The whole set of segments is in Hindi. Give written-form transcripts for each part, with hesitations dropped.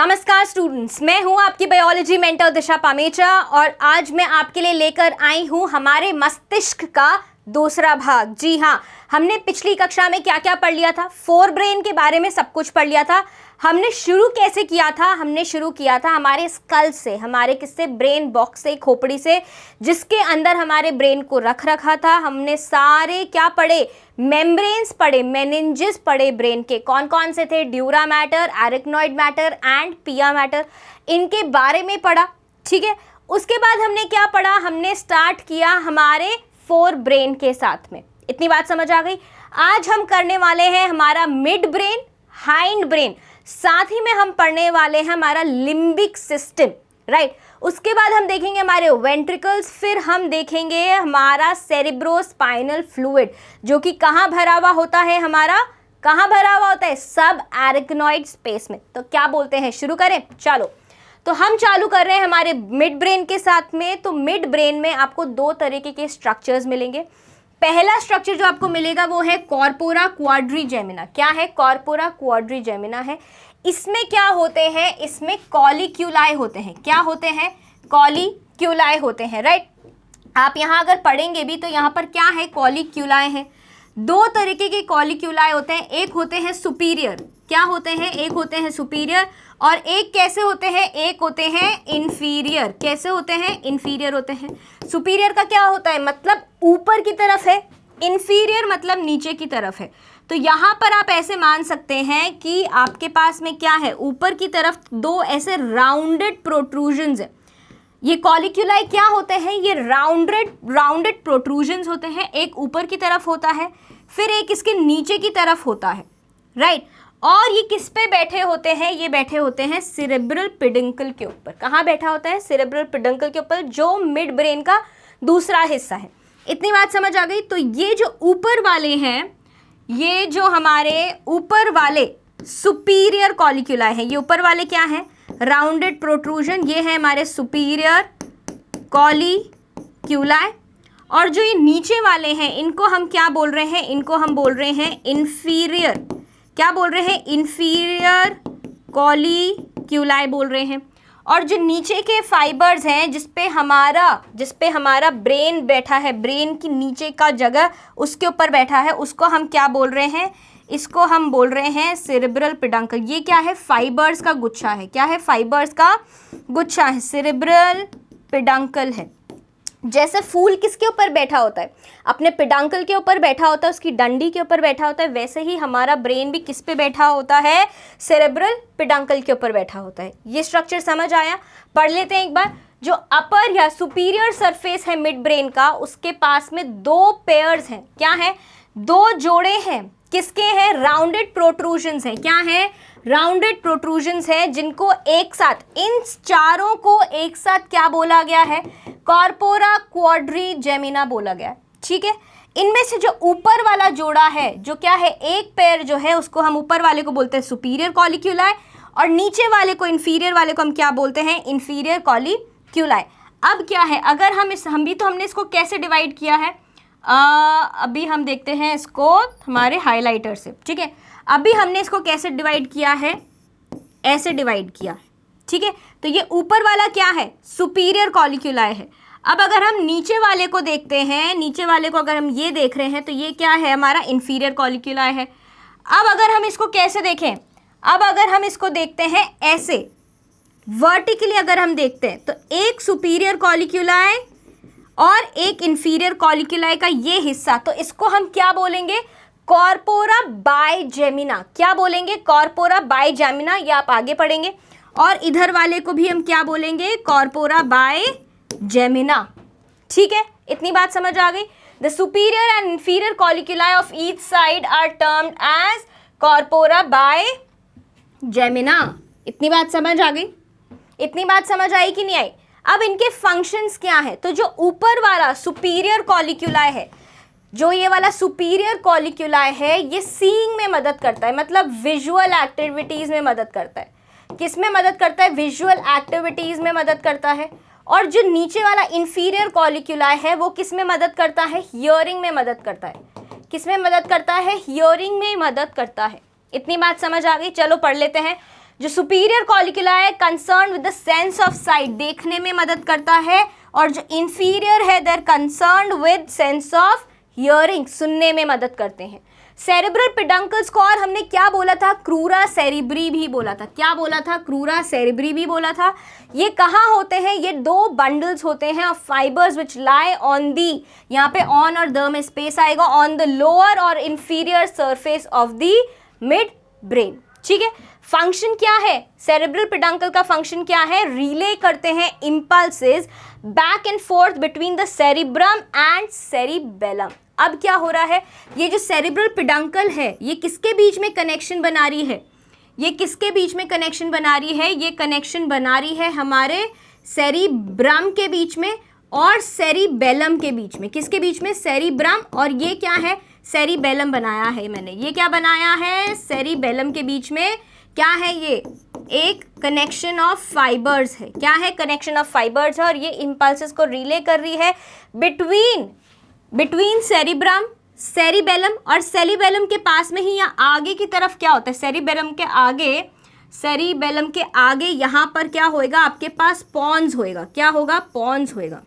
नमस्कार स्टूडेंट्स, मैं हूं आपकी बायोलॉजी मेंटर दिशा पामेचा और आज मैं आपके लिए लेकर आई हूं हमारे मस्तिष्क का दूसरा भाग। जी हाँ, हमने पिछली कक्षा में क्या क्या पढ़ लिया था, फोर ब्रेन के बारे में सब कुछ पढ़ लिया था। हमने शुरू कैसे किया था? हमने शुरू किया था हमारे स्कल से, हमारे किससे, ब्रेन बॉक्स से, खोपड़ी से, जिसके अंदर हमारे ब्रेन को रख रखा था। हमने सारे क्या पढ़े, मेम्ब्रेन्स पढ़े, मेनिंजेस पढ़े ब्रेन के। कौन कौन से थे? ड्यूरा मैटर, एरिकनॉइड मैटर एंड पिया मैटर, इनके बारे में पढ़ा। ठीक है, उसके बाद हमने क्या पढ़ा? हमने स्टार्ट किया हमारे फोर ब्रेन के साथ में। इतनी बात समझ आ गई। आज हम करने वाले हैं हमारा मिड ब्रेन, हाइंड ब्रेन, साथ ही में हम पढ़ने वाले हैं हमारा लिम्बिक सिस्टम, राइट। उसके बाद हम देखेंगे हमारे वेंट्रिकल्स, फिर हम देखेंगे हमारा सेरिब्रोस्पाइनल फ्लूइड, जो कि कहाँ भरा हुआ होता है, हमारा कहाँ भरा हुआ होता है, सब एरिकनॉइड स्पेस में। तो क्या बोलते हैं, शुरू करें? चलो, तो हम चालू कर रहे हैं हमारे मिड ब्रेन के साथ में। तो मिड ब्रेन में आपको दो तरीके के स्ट्रक्चर्स मिलेंगे। पहला स्ट्रक्चर जो आपको मिलेगा वो है कॉर्पोरा क्वाड्रिजेमिना। क्या है? कॉर्पोरा क्वाड्रिजेमिना है। इसमें क्या होते हैं? इसमें कॉलिक्यूलाई होते हैं। क्या होते हैं? कॉलिक्यूलाई होते हैं, राइट। आप यहाँ अगर पढ़ेंगे भी तो यहाँ पर क्या है, कॉलिक्यूलाई है। दो तरीके के कॉलिक्यूलाई होते हैं, एक होते हैं सुपीरियर। क्या होते हैं? एक होते हैं सुपीरियर और एक कैसे होते हैं, एक होते हैं इन्फीरियर। कैसे होते हैं? इन्फीरियर होते हैं। सुपीरियर का क्या होता है, मतलब ऊपर की तरफ है, इन्फीरियर मतलब नीचे की तरफ है। तो यहाँ पर आप ऐसे मान सकते हैं कि आपके पास में क्या है, ऊपर की तरफ दो ऐसे राउंडेड प्रोट्रूजन्स है। ये कॉलिक्यूलाई क्या होते हैं? ये राउंडेड प्रोट्रूजन्स होते हैं। एक ऊपर की तरफ होता है, फिर एक इसके नीचे की तरफ होता है, राइट। और ये किस पे बैठे होते हैं? ये बैठे होते हैं सेरेब्रल पेडुंकल के ऊपर। कहाँ बैठा होता है? सेरेब्रल पेडुंकल के ऊपर, जो मिड ब्रेन का दूसरा हिस्सा है। इतनी बात समझ आ गई। तो ये जो ऊपर वाले हैं, ये जो हमारे ऊपर वाले सुपीरियर कॉलिक्यूलाई हैं, ये ऊपर वाले क्या हैं, राउंडेड प्रोट्रूजन, ये है हमारे सुपीरियर कॉलिक्यूलाई। और जो ये नीचे वाले हैं, इनको हम क्या बोल रहे हैं? इनको हम बोल रहे हैं इन्फीरियर। क्या बोल रहे हैं? इन्फीरियर कॉलिक्यूलाई बोल रहे हैं। और जो नीचे के फाइबर्स हैं, जिसपे हमारा ब्रेन बैठा है, ब्रेन की नीचे का जगह उसके ऊपर बैठा है, उसको हम क्या बोल रहे हैं? इसको हम बोल रहे हैं सेरेब्रल पेडुंकल। ये क्या है? फाइबर्स का गुच्छा है। क्या है? फाइबर्स का गुच्छा है, सेरेब्रल पेडुंकल है। जैसे फूल किसके ऊपर बैठा होता है? अपने पेडुंकल के ऊपर बैठा होता है, उसकी डंडी के ऊपर बैठा होता है। वैसे ही हमारा ब्रेन भी किस पे बैठा होता है? सेरेब्रल पेडुंकल के ऊपर बैठा होता है। ये स्ट्रक्चर समझ आया? पढ़ लेते हैं एक बार। जो अपर या सुपीरियर सरफेस है मिड ब्रेन का, उसके पास में दो पेयर्स हैं। क्या है? दो जोड़े हैं। किसके हैं? राउंडेड प्रोट्रूजन्स हैं। क्या है? राउंडेड प्रोट्रूजन्स है, जिनको एक साथ, इन चारों को एक साथ क्या बोला गया है? कॉर्पोरा क्वाड्रिजेमिना बोला गया है। ठीक है, इनमें से जो ऊपर वाला जोड़ा है, जो क्या है, एक पेयर जो है, उसको हम ऊपर वाले को बोलते हैं सुपीरियर कॉलिक्यूलाई, और नीचे वाले को, इन्फीरियर वाले को हम क्या बोलते हैं? इन्फीरियर कॉलिक्यूलाई। अब क्या है, अगर हमने इसको कैसे डिवाइड किया है, अभी हम देखते हैं इसको हमारे हाइलाइटर से। ठीक है, अभी हमने इसको कैसे डिवाइड किया है? ऐसे डिवाइड किया है। ठीक है, तो ये ऊपर वाला क्या है? सुपीरियर कॉलिक्यूलाई है। अब अगर हम नीचे वाले को देखते हैं, नीचे वाले को अगर हम ये देख रहे हैं, तो ये क्या है? हमारा इन्फीरियर कॉलिक्यूलाई है। अब अगर हम इसको कैसे देखें, अब अगर हम इसको देखते हैं ऐसे वर्टिकली अगर हम देखते हैं, तो एक सुपीरियर कॉलिक्यूलाई और एक इन्फीरियर कॉलिक्यूलाई का ये हिस्सा, तो इसको हम क्या बोलेंगे? कॉर्पोरा बाइजेमिना। क्या बोलेंगे? कॉर्पोरा बाइजेमिना। ये आप आगे पढ़ेंगे। और इधर वाले को भी हम क्या बोलेंगे? Corpora bigemina. ठीक है, इतनी बात समझ आ गई। The superior and inferior colliculi of each side are termed as corpora bigemina. इतनी बात समझ आ गई? इतनी बात समझ आई कि नहीं आई? अब इनके फंक्शंस क्या है? तो जो ऊपर वाला सुपीरियर कॉलिक्यूलाई है, जो ये वाला सुपीरियर कॉलिक्यूलाई है, ये सीइंग में मदद करता है, मतलब विजुअल एक्टिविटीज़ में मदद करता है। किस में मदद करता है? विजुअल एक्टिविटीज़ में मदद करता है। और जो नीचे वाला इन्फीरियर कॉलिक्यूलाई है, वो किस में मदद करता है? हियरिंग में मदद करता है। किस में मदद करता है? हियरिंग में मदद करता है। इतनी बात समझ आ गई? चलो पढ़ लेते हैं। जो सुपीरियर कॉलिक्यूला है concern with the sense of sight, देखने में मदद करता है, और जो इंफीरियर है they are concern with sense of hearing, सुनने में मदद करते हैं। सेरेब्रल पेडंकल्स को और हमने क्या बोला था, क्रूरा सेरिब्री भी बोला था। क्या बोला था, क्रूरा सेरिब्री भी बोला था। ये कहाँ होते हैं, ये दो बंडल्स होते हैं of fibres which lie on the, यहाँ पे ऑन और द में स्पेस आएगा, ऑन द लोअर और inferior surface of the mid brain. ठीक है, फंक्शन क्या है, सेरेब्रल पेडंकल का फंक्शन क्या है, रिले करते हैं impulses back and fourth between the cerebrum and cerebellum. अब क्या हो रहा है, ये जो सेरेब्रल पेडंकल है ये किसके बीच में कनेक्शन बना रही है, ये किसके बीच में कनेक्शन बना रही है, ये कनेक्शन बना रही है हमारे सेरिब्रम के बीच में और सेरिबेलम के बीच में। किसके बीच में, सेरिब्रम, और ये क्या है, सेरिबेलम बनाया है मैंने, ये क्या बनाया है, सेरिबेलम के बीच में क्या है, ये एक कनेक्शन ऑफ फाइबर्स है। क्या है, कनेक्शन ऑफ फाइबर्स है, और ये इम्पल्सेस को रिले कर रही है बिटवीन सेरिब्रम, सेरिबेलम, और सेरिबेलम के पास में ही यहाँ आगे की तरफ क्या होता है, सेरिबेलम के आगे यहाँ पर क्या होएगा, आपके पास पॉन्स होएगा। क्या होगा, पॉन्स होएगा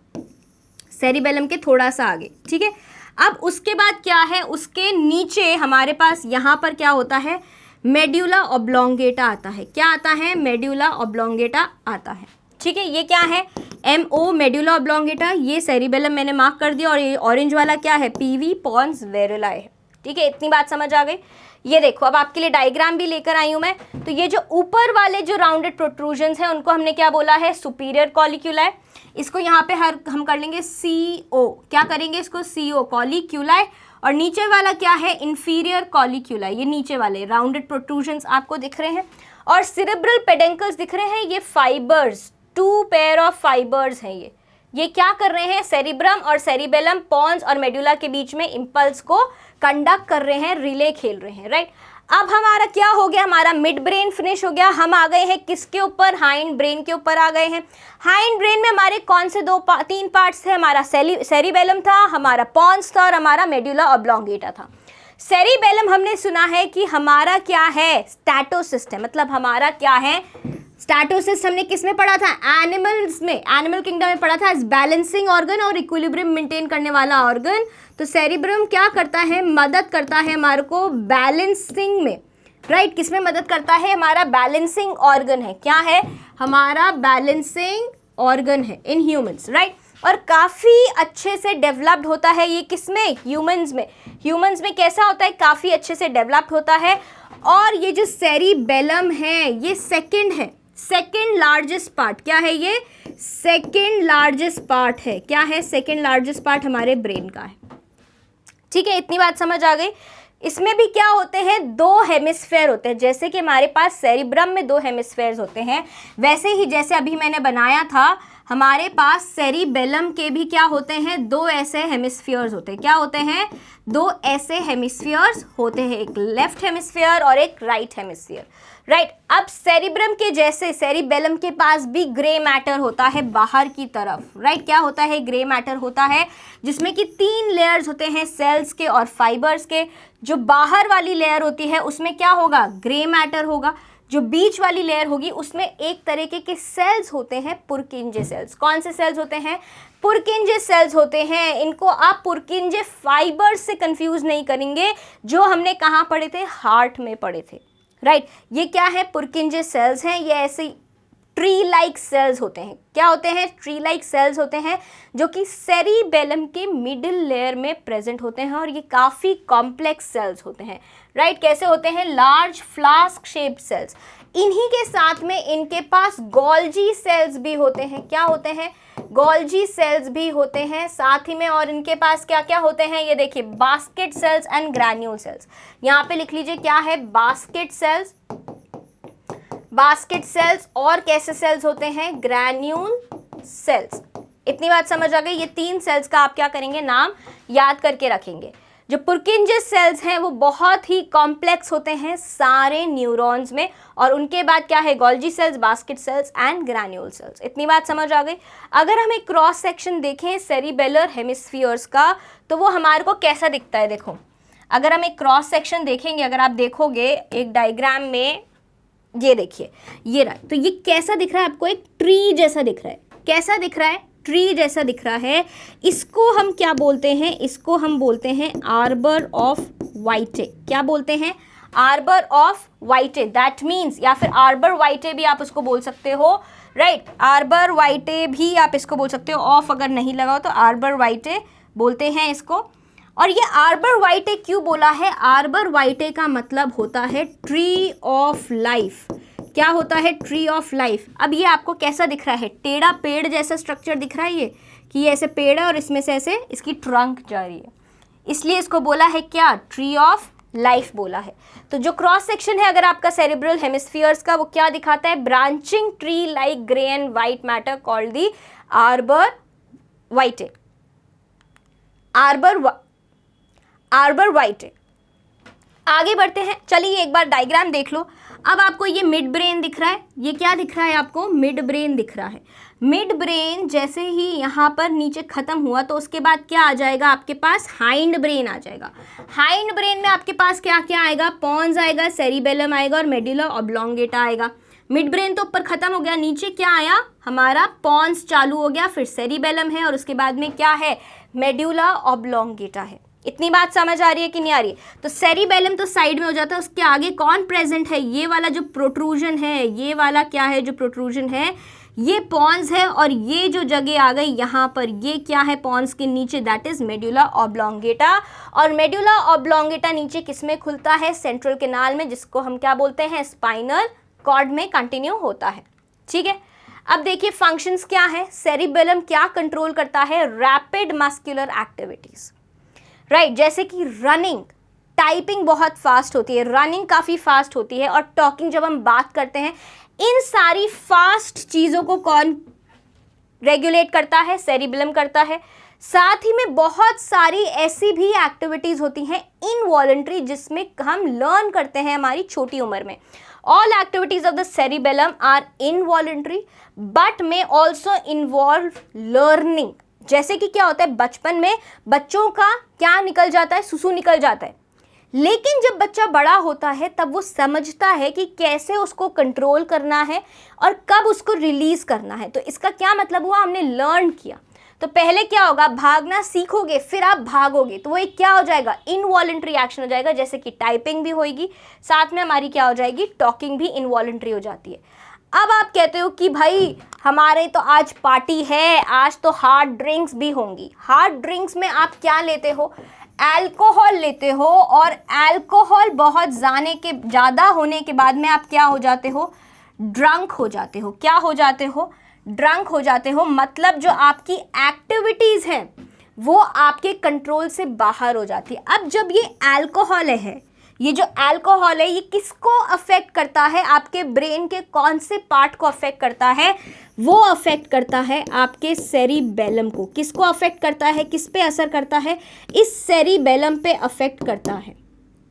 सेरिबेलम के थोड़ा सा आगे। ठीक है, अब उसके बाद क्या है, उसके नीचे हमारे पास यहाँ पर क्या होता है, मेड्यूला ऑब्लोंगेटा आता है। क्या आता है, मेड्यूला ऑब्लोंगेटा आता है। ठीक है, ये क्या है, MO मेड्यूला ऑब्लोंगेटा, ये सेरिबेलम मैंने मार्क कर दिया, और ये ऑरेंज वाला क्या है, PV पॉन्स वेरुलाe है। ठीक है, इतनी बात समझ आ गई। ये देखो, अब आपके लिए डायग्राम भी लेकर आई हूँ मैं। तो ये जो ऊपर वाले जो राउंडेड प्रोट्रूजन्स हैं उनको हमने क्या बोला है, सुपीरियर कॉलिक्यूलाe। इसको यहाँ पे हम कर लेंगे CO, क्या करेंगे इसको, CO कॉलिक्यूलाe। और नीचे वाला क्या है, इंफीरियर कॉलिक्यूला, ये नीचे वाले राउंडेड प्रोट्रूजन्स आपको दिख रहे हैं। और सेरेब्रल पेडंकल्स दिख रहे हैं, ये फाइबर्स, 2 पेयर ऑफ फाइबर्स हैं। ये क्या कर रहे हैं, सेरिब्रम और सेरिबेलम, पॉन्स और मेडुला के बीच में इम्पल्स को कंडक्ट कर रहे हैं, रिले खेल रहे हैं। राइट, अब हमारा क्या हो गया, हमारा मिड ब्रेन फिनिश हो गया। हम आ गए हैं किसके ऊपर, हाइंड ब्रेन के ऊपर आ गए हैं। हाइंड ब्रेन में हमारे कौन से 3 पार्ट्स थे, हमारा सेरिबेलम था, हमारा पॉन्स था, और हमारा मेडुला ऑब्लोंगेटा था। सेरिबेलम हमने सुना है कि हमारा क्या है, स्टैटोसिस्ट है, मतलब हमारा क्या है, स्टैटोसिस्ट हमने किस में पढ़ा था, एनिमल्स में, एनिमल किंगडम में पढ़ा था, एज बैलेंसिंग ऑर्गन और इक्विलिब्रियम मेंटेन करने वाला ऑर्गन। तो सेरिब्रम क्या करता है, मदद करता है हमारे को बैलेंसिंग में। राइट, किस में मदद करता है, हमारा बैलेंसिंग ऑर्गन है। क्या है, हमारा बैलेंसिंग ऑर्गन है इन ह्यूमंस। राइट, और काफ़ी अच्छे से डेवलप्ड होता है ये किसमें, ह्यूमंस में। ह्यूमंस में कैसा होता है, काफ़ी अच्छे से डेवलप्ड होता है। और ये जो सेरिबेलम है ये सेकेंड लार्जेस्ट पार्ट, क्या है ये, सेकेंड लार्जेस्ट पार्ट है। क्या है, सेकेंड लार्जेस्ट पार्ट हमारे ब्रेन का है। ठीक है, इतनी बात समझ आ गई। इसमें भी क्या होते हैं, 2 हेमिस्फेयर होते हैं। जैसे कि हमारे पास सेरिब्रम में 2 हेमिस्फेयर्स होते हैं, वैसे ही जैसे अभी मैंने बनाया था हमारे पास सेरिबेलम के भी क्या होते हैं, 2 ऐसे हेमिस्फीयर्स होते हैं। क्या होते हैं, 2 ऐसे हेमिस्फीयर्स होते हैं, एक लेफ्ट हेमिस्फीयर और एक राइट हेमिस्फीयर। राइट, अब सेरिब्रम के जैसे सेरिबेलम के पास भी ग्रे मैटर होता है बाहर की तरफ। राइट, क्या होता है, ग्रे मैटर होता है, जिसमें कि 3 लेयर्स होते हैं, सेल्स के और फाइबर्स के। जो बाहर वाली लेयर होती है उसमें क्या होगा, ग्रे मैटर होगा। जो बीच वाली लेयर होगी उसमें एक तरीके के सेल्स होते हैं, पुरकिंजे सेल्स। कौन से सेल्स होते हैं, पुरकिंजे सेल्स होते हैं। इनको आप पुरकिंजे फाइबर्स से कंफ्यूज नहीं करेंगे, जो हमने कहाँ पढ़े थे, हार्ट में पढ़े थे। राइट, ये क्या है, पुरकिंजे सेल्स हैं। ये ऐसे ट्री लाइक सेल्स होते हैं। क्या होते हैं, ट्री लाइक सेल्स होते हैं, जो कि सेरिबेलम के मिडिल लेयर में प्रेजेंट होते हैं, और ये काफ़ी कॉम्प्लेक्स सेल्स होते हैं। राइट, कैसे होते हैं, लार्ज फ्लास्क शेप्ड सेल्स। इन्हीं के साथ में इनके पास गोल्जी सेल्स भी होते हैं। क्या होते हैं, गोल्जी सेल्स भी होते हैं साथ ही में। और इनके पास क्या क्या होते हैं, ये देखिए, basket cells and granule cells. यहाँ पे लिख लीजिए क्या है, बास्केट सेल्स, बास्केट सेल्स, और कैसे सेल्स होते हैं, ग्रैन्यूल सेल्स। इतनी बात समझ आ गई। ये 3 सेल्स का आप क्या करेंगे, नाम याद करके रखेंगे। जो पुरकिंजे सेल्स हैं वो बहुत ही कॉम्प्लेक्स होते हैं सारे न्यूरॉन्स में, और उनके बाद क्या है, Golgi cells, basket cells and granule cells. इतनी बात समझ आ गई। अगर हम एक क्रॉस सेक्शन देखें सेरिबेलर हेमिस्फीयर्स का, तो वो हमारे को कैसा दिखता है, देखो, अगर हम एक क्रॉस सेक्शन देखेंगे, अगर आप देखोगे एक डायग्राम में, ये देखिए, ये रहा। तो ये कैसा दिख रहा है आपको? एक ट्री जैसा दिख रहा है। कैसा दिख रहा है? ट्री जैसा दिख रहा है। इसको हम क्या बोलते हैं? इसको हम बोलते हैं आर्बर ऑफ वाइटे। क्या बोलते हैं? Arbor of vitae. That means, या फिर आर्बर वाइटे भी आप उसको बोल सकते हो, राइट। आर्बर वाइटे भी आप इसको बोल सकते हो। ऑफ अगर नहीं लगाओ तो आर्बर वाइटे बोलते हैं इसको। और ये आर्बर वाइटे क्यों बोला है? आर्बर वाइटे का मतलब होता है ट्री ऑफ लाइफ। क्या होता है? Tree of life. अब ये आपको कैसा दिख रहा है? टेढ़ा पेड़ जैसा स्ट्रक्चर दिख रहा है ये, कि ये ऐसे पेड़ है और इसमें से ऐसे इसकी ट्रंक जा रही है, इसलिए इसको बोला है क्या? ट्री ऑफ लाइफ बोला है। तो जो क्रॉस सेक्शन है अगर आपका सेरेब्रल हेमिस्फीयर्स का, वो क्या दिखाता है? Branching tree like grey and white matter called the arbor vitae. Arbor vitae. आगे बढ़ते हैं, चलिए एक बार डायग्राम देख लो। अब आपको ये मिड ब्रेन दिख रहा है। ये क्या दिख रहा है आपको? मिड ब्रेन दिख रहा है। मिड ब्रेन जैसे ही यहाँ पर नीचे खत्म हुआ तो उसके बाद क्या आ जाएगा आपके पास? हाइंड ब्रेन आ जाएगा। हाइंड ब्रेन में आपके पास क्या क्या आएगा? पॉन्स आएगा, सेरिबेलम आएगा और मेडुला ऑब्लोंगेटा आएगा। मिड ब्रेन तो ऊपर खत्म हो गया, नीचे क्या आया? हमारा पॉन्स चालू हो गया, फिर सेरिबेलम है और उसके बाद में क्या है? मेडुला ऑब्लोंगेटा है। इतनी बात समझ आ रही है कि नहीं आ रही है? तो सेरिबेलम तो साइड में हो जाता है, उसके आगे कौन प्रेजेंट है? ये वाला जो प्रोट्रूजन है, ये वाला क्या है जो प्रोट्रूजन है? ये पॉन्स है। और ये जो जगह आ गई यहाँ पर, ये क्या है पॉन्स के नीचे? That is medulla oblongata. और मेडुला ऑब्लोंगेटा नीचे किस में खुलता है? सेंट्रल कैनाल में, जिसको हम क्या बोलते हैं? स्पाइनल कॉर्ड में कंटिन्यू होता है। ठीक है, अब देखिए फंक्शंस क्या है। सेरिबेलम क्या कंट्रोल करता है? Rapid muscular activities, right. जैसे कि रनिंग, टाइपिंग बहुत फास्ट होती है, रनिंग काफ़ी फास्ट होती है, और टॉकिंग जब हम बात करते हैं, इन सारी फास्ट चीज़ों को कौन रेगुलेट करता है? सेरिबेलम करता है। साथ ही में बहुत सारी ऐसी भी एक्टिविटीज़ होती हैं इनवॉलंटरी, जिसमें हम लर्न करते हैं हमारी छोटी उम्र में। All activities of the cerebellum are involuntary but may also involve learning. जैसे कि क्या होता है, बचपन में बच्चों का क्या निकल जाता है? सुसु निकल जाता है। लेकिन जब बच्चा बड़ा होता है तब वो समझता है कि कैसे उसको कंट्रोल करना है और कब उसको रिलीज करना है। तो इसका क्या मतलब हुआ? हमने लर्न किया। तो पहले क्या होगा? भागना सीखोगे, फिर आप भागोगे, तो वो एक क्या हो जाएगा? इनवॉलंटरी एक्शन हो जाएगा। जैसे कि टाइपिंग भी होगी, साथ में हमारी क्या हो जाएगी? टॉकिंग भी इनवॉलंटरी हो जाती है। अब आप कहते हो कि भाई हमारे तो आज पार्टी है, आज तो हार्ड ड्रिंक्स भी होंगी। हार्ड ड्रिंक्स में आप क्या लेते हो? अल्कोहल लेते हो, और अल्कोहल बहुत ज़्यादा होने के बाद में आप क्या हो जाते हो? ड्रंक हो जाते हो। क्या हो जाते हो? ड्रंक हो जाते हो। मतलब जो आपकी एक्टिविटीज़ हैं वो आपके कंट्रोल से बाहर हो जाती है। अब जब ये अल्कोहल है, ये जो अल्कोहल है, ये किसको अफेक्ट करता है? आपके ब्रेन के कौन से पार्ट को अफेक्ट करता है? वो अफेक्ट करता है आपके सेरिबेलम को। किसको अफेक्ट करता है? किस पे असर करता है? इस सेरिबेलम पे अफेक्ट करता है,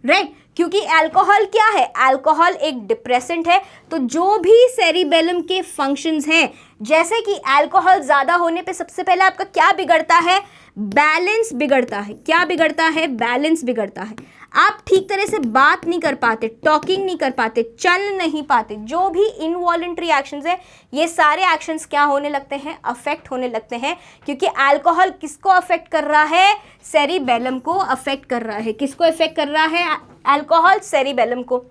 राइट। क्योंकि अल्कोहल क्या है? अल्कोहल एक डिप्रेसेंट है। तो जो भी सेरिबेलम के फंक्शंस हैं, जैसे कि अल्कोहल ज़्यादा होने पे सबसे पहले आपका क्या बिगड़ता है? बैलेंस बिगड़ता है। क्या बिगड़ता है? बैलेंस बिगड़ता है। आप ठीक तरह से बात नहीं कर पाते, टॉकिंग नहीं कर पाते, चल नहीं पाते। जो भी इनवॉलंटरी एक्शंस है, ये सारे एक्शंस क्या होने लगते हैं? अफेक्ट होने लगते हैं। क्योंकि अल्कोहल किसको अफेक्ट कर रहा है? सेरिबेलम को अफेक्ट कर रहा है। किसको अफेक्ट कर रहा है अल्कोहल? सेरिबेलम को।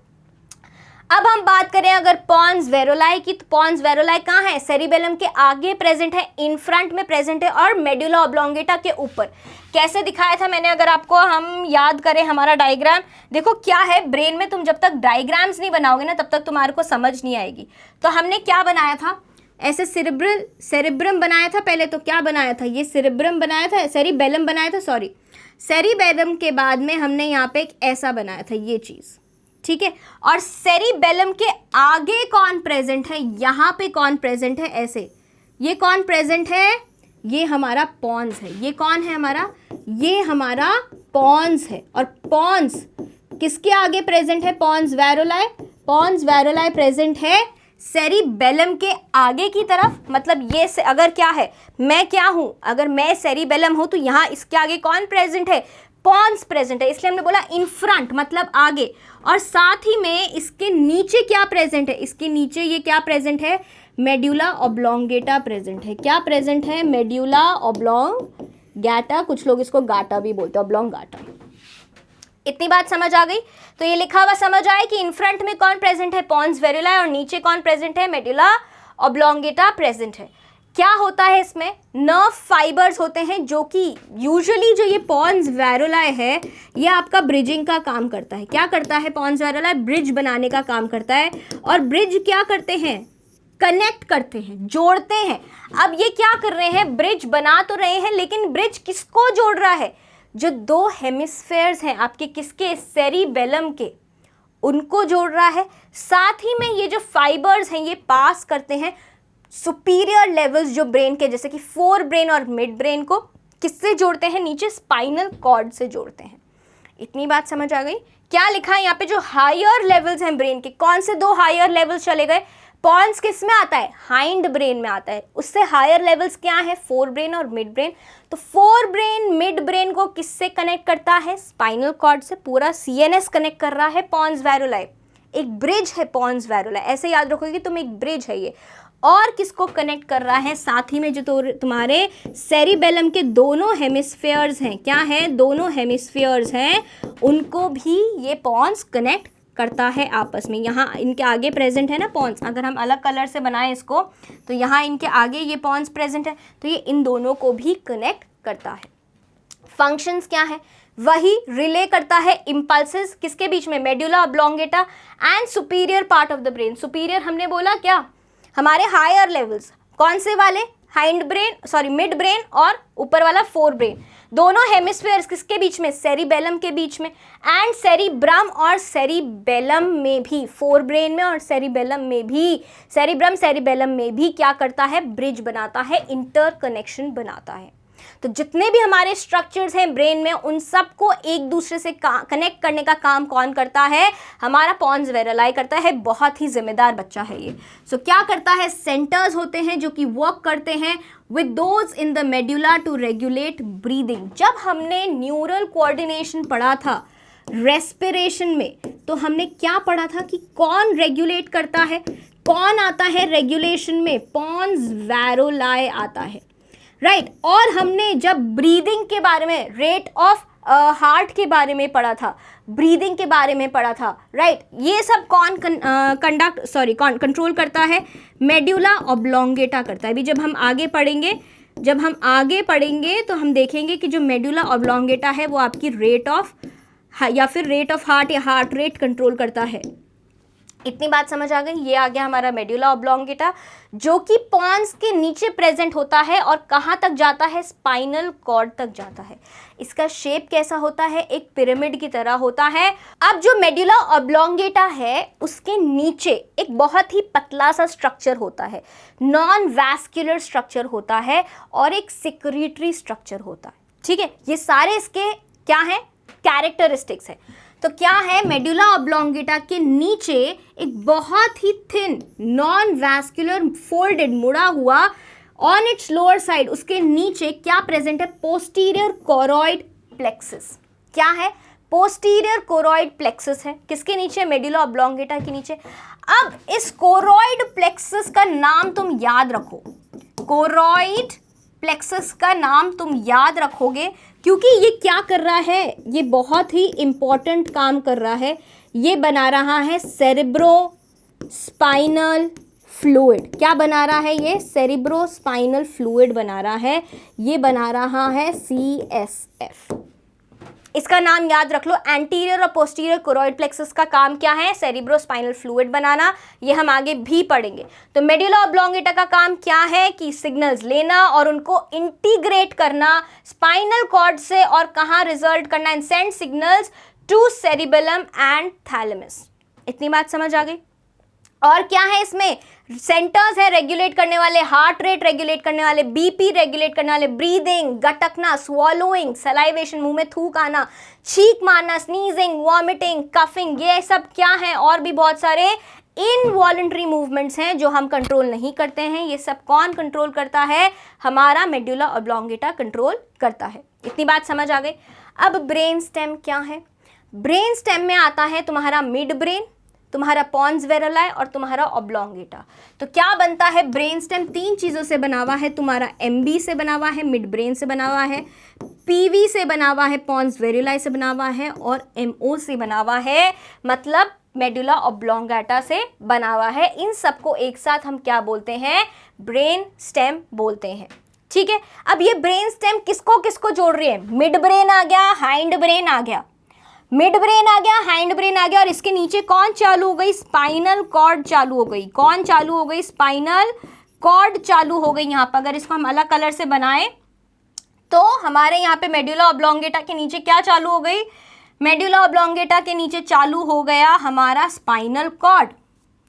अब हम बात करें अगर पॉन्स वेरोलाई की, तो पॉन्स वेरोलाई कहाँ है? सेरिबेलम के आगे प्रेजेंट है, इन फ्रंट में प्रेजेंट है, और मेडुला ऑब्लोंगेटा के ऊपर। कैसे दिखाया था मैंने? अगर आपको हम याद करें हमारा डायग्राम, देखो क्या है, ब्रेन में तुम जब तक डायग्राम्स नहीं बनाओगे ना, तब तक तुम्हारे को समझ नहीं आएगी। तो हमने क्या बनाया था? ऐसे सेरिब्रम बनाया था पहले। तो क्या बनाया था? ये सेरिब्रम बनाया था, सेरिबेलम बनाया था, सॉरी। सेरिबेलम के बाद में हमने यहाँ पे एक ऐसा बनाया था, ये चीज़, ठीक है। और सेरिबेलम के आगे कौन प्रेजेंट है? यहाँ पे कौन प्रेजेंट है? ऐसे। ये कौन प्रेजेंट है? ये हमारा पॉन्स है। ये कौन है हमारा? ये हमारा पॉन्स है। और पॉन्स किसके आगे प्रेजेंट है? पॉन्स वेरोलाई। पॉन्स वेरोलाई प्रेजेंट है सेरिबेलम के आगे की तरफ। मतलब ये अगर क्या है, मैं क्या हूँ? अगर मैं सेरिबेलम हूँ तो यहाँ इसके आगे कौन प्रेजेंट है? पॉन्स प्रेजेंट है, इसलिए हमने बोला इन फ्रंट मतलब आगे, और साथ ही में इसके नीचे क्या प्रेजेंट है, इसके नीचे ये क्या प्रेजेंट है, मेड्यूला ऑब्लोंगेटा प्रेजेंट है। क्या प्रेजेंट है, मेड्यूला ऑब्लोंगेटा, कुछ लोग इसको गाटा भी बोलते हैं, ऑब्लोंगाटा। इतनी बात समझ आ गई। तो ये लिखा हुआ समझ आए कि इन फ्रंट में कौन प्रेजेंट है, पॉन्स वेरुलाe, और नीचे कौन प्रेजेंट है, मेड्यूला ऑब्लोंगेटा प्रेजेंट है। क्या होता है इसमें, नर्व फाइबर्स होते हैं, जो कि यूजुअली जो ये पॉन्स वेरुलाe है ये आपका ब्रिजिंग का काम करता है। क्या करता है, पॉन्स वेरुलाe ब्रिज बनाने का काम करता है, और ब्रिज क्या करते हैं, कनेक्ट करते हैं, जोड़ते हैं। अब ये क्या कर रहे हैं, ब्रिज बना तो रहे हैं, लेकिन ब्रिज किसको जोड़ रहा है, जो दो हेमिस्फेयर्स हैं आपके, किसके, सेरिबेलम के, उनको जोड़ रहा है। साथ ही में ये जो फाइबर्स हैं ये पास करते हैं सुपीरियर लेवल्स जो ब्रेन के, जैसे कि फोर ब्रेन और मिड ब्रेन को किससे जोड़ते हैं, नीचे स्पाइनल कॉर्ड से जोड़ते हैं। इतनी बात समझ आ गई। क्या लिखा है यहाँ पे, जो हायर लेवल्स हैं ब्रेन के, कौन से दो हायर लेवल्स चले गए, पॉन्स किस में आता है, हाइंड ब्रेन में आता है, उससे हायर लेवल्स क्या है, फोर ब्रेन और मिड ब्रेन। तो फोर ब्रेन मिड ब्रेन को किससे कनेक्ट करता है, स्पाइनल कॉर्ड से। पूरा सीएनएस कनेक्ट कर रहा है पॉन्स वेरुलाe, एक ब्रिज है पॉन्स वेरुलाe, ऐसे याद रखोगे कि तुम एक ब्रिज है ये। और किसको कनेक्ट कर रहा है, साथ ही में जो तुम्हारे सेरिबेलम के दोनों हेमिस्फेयर्स हैं, क्या है, दोनों हेमिस्फेयर्स हैं, उनको भी ये पॉन्स कनेक्ट करता है आपस में। यहाँ इनके आगे प्रेजेंट है ना पॉन्स, अगर हम अलग कलर से बनाएं इसको, तो यहाँ इनके आगे ये पॉन्स प्रेजेंट है, तो ये इन दोनों को भी कनेक्ट करता है। फंक्शंस क्या है, वही रिले करता है इम्पल्सेस किसके बीच में, medulla oblongata and superior part of the brain. Superior हमने बोला क्या, हमारे हायर लेवल्स, कौन से वाले, hind brain, sorry mid brain, और ऊपर वाला फोर ब्रेन, दोनों हेमिस्फेयर्स किसके बीच में, सेरिबेलम के बीच में, एंड सेरिब्रम और सेरिबेलम में भी, फोर ब्रेन में और सेरिबेलम में भी, सेरिब्रम सेरिबेलम में भी क्या करता है, ब्रिज बनाता है, इंटर कनेक्शन बनाता है। तो जितने भी हमारे स्ट्रक्चर्स हैं ब्रेन में, उन सबको एक दूसरे से कनेक्ट करने का काम कौन करता है, हमारा पॉन्स वेरुलाe करता है। बहुत ही जिम्मेदार बच्चा है ये। सो क्या करता है, सेंटर्स होते हैं जो कि वर्क करते हैं with those in the medulla to regulate breathing. जब हमने न्यूरल कोऑर्डिनेशन पढ़ा था रेस्पिरेशन में, तो हमने क्या पढ़ा था कि कौन रेगुलेट करता है, कौन आता है रेगुलेशन में, पॉन्स वेरुलाe आता है, राइट। और हमने जब ब्रीदिंग के बारे में, रेट ऑफ हार्ट के बारे में पढ़ा था, ब्रीदिंग के बारे में पढ़ा था, राइट। ये सब कौन कंट्रोल करता है, मेड्यूला ऑब्लोंगेटा करता है। अभी जब हम आगे पढ़ेंगे तो हम देखेंगे कि जो मेड्यूला ऑब्लोंगेटा है वो आपकी रेट ऑफ हार्ट या हार्ट रेट कंट्रोल करता है। इतनी बात समझ आ गई। ये आ गया हमारा मेड्यूला ऑब्लोंगेटा, जो कि पॉन्स के नीचे प्रेजेंट होता है और कहाँ तक जाता है, स्पाइनल कॉर्ड तक जाता है। इसका शेप कैसा होता है, एक पिरामिड की तरह होता है। अब जो मेड्यूला ऑब्लोंगेटा है उसके नीचे एक बहुत ही पतला सा स्ट्रक्चर होता है, नॉन वैस्कुलर स्ट्रक्चर होता है, और एक सिक्रीटरी स्ट्रक्चर होता है। ठीक है, ये सारे इसके क्या हैं, कैरेक्टरिस्टिक्स है। तो क्या है, मेड्यूला ऑब्लोंगेटा के नीचे एक बहुत ही थिन नॉन वैस्कुलर फोल्डेड मुड़ा हुआ, ऑन इट्स लोअर साइड उसके नीचे क्या प्रेजेंट है, पोस्टीरियर कोरॉइड प्लेक्सस। क्या है, पोस्टीरियर कोरॉइड प्लेक्सस है, किसके नीचे, मेड्यूला ऑब्लोंगेटा के नीचे। अब इस कोरॉइड प्लेक्सस का नाम तुम याद रखो, कोरॉइड प्लेक्सस का नाम तुम याद रखोगे, क्योंकि ये क्या कर रहा है, ये बहुत ही इंपॉर्टेंट काम कर रहा है। ये बना रहा है सेरिब्रो स्पाइनल फ्लूइड। क्या बना रहा है ये, सेरिब्रो स्पाइनल फ्लूइड बना रहा है। ये बना रहा है CSF। इसका नाम याद रख लो। एंटीरियर और पोस्टीरियर कोरॉइड प्लेक्सस का काम क्या है, सेरिब्रो स्पाइनल फ्लूइड बनाना। ये हम आगे भी पढ़ेंगे। तो मेड्यूला ऑब्लोंगेटा का काम क्या है कि सिग्नल्स लेना और उनको इंटीग्रेट करना स्पाइनल कॉर्ड से, और कहाँ रिजल्ट करना, and send signals to cerebellum and thalamus. इतनी बात समझ आ गई। और क्या है इसमें, सेंटर्स है रेगुलेट करने वाले, हार्ट रेट रेगुलेट करने वाले, बीपी रेगुलेट करने वाले, ब्रीदिंग, गटकना, स्वॉलोइंग, सलाइवेशन, मुंह में थूक आना, छींक मारना, स्नीजिंग, वॉमिटिंग, कफिंग, ये सब क्या है, और भी बहुत सारे इनवॉलंटरी मूवमेंट्स हैं जो हम कंट्रोल नहीं करते हैं। ये सब कौन कंट्रोल करता है, हमारा मेड्यूला ऑब्लोंगेटा कंट्रोल करता है। इतनी बात समझ आ गई। अब ब्रेन स्टेम क्या है? ब्रेन स्टेम में आता है तुम्हारा मिड ब्रेन, तुम्हारा पॉन्स वेरुलाe और तुम्हारा ऑब्लोंगेटा। तो क्या बनता है ब्रेन स्टेम? 3 चीज़ों से बना हुआ है, तुम्हारा एमबी से बना हुआ है, मिड ब्रेन से बना हुआ है, पीवी से बना हुआ है, पॉन्स वेरुलाe से बना हुआ है, और एमओ से बना हुआ है, मतलब मेडुला ऑब्लोंगेटा से बना हुआ है। इन सबको एक साथ हम क्या बोलते हैं? ब्रेन स्टेम बोलते हैं। ठीक है, अब ये ब्रेन स्टेम किसको किसको जोड़ रही है? मिड ब्रेन आ गया, हाइंड ब्रेन आ गया, मिड ब्रेन आ गया, हाइंड ब्रेन आ गया, और इसके नीचे कौन चालू हो गई? स्पाइनल कॉर्ड चालू हो गई। कौन चालू हो गई? स्पाइनल कॉर्ड चालू हो गई। यहाँ पर अगर इसको हम अलग कलर से बनाएं तो हमारे यहाँ पे मेडुला ऑब्लोंगेटा के नीचे क्या चालू हो गई? मेडुला ऑब्लोंगेटा के नीचे चालू हो गया हमारा स्पाइनल कॉर्ड।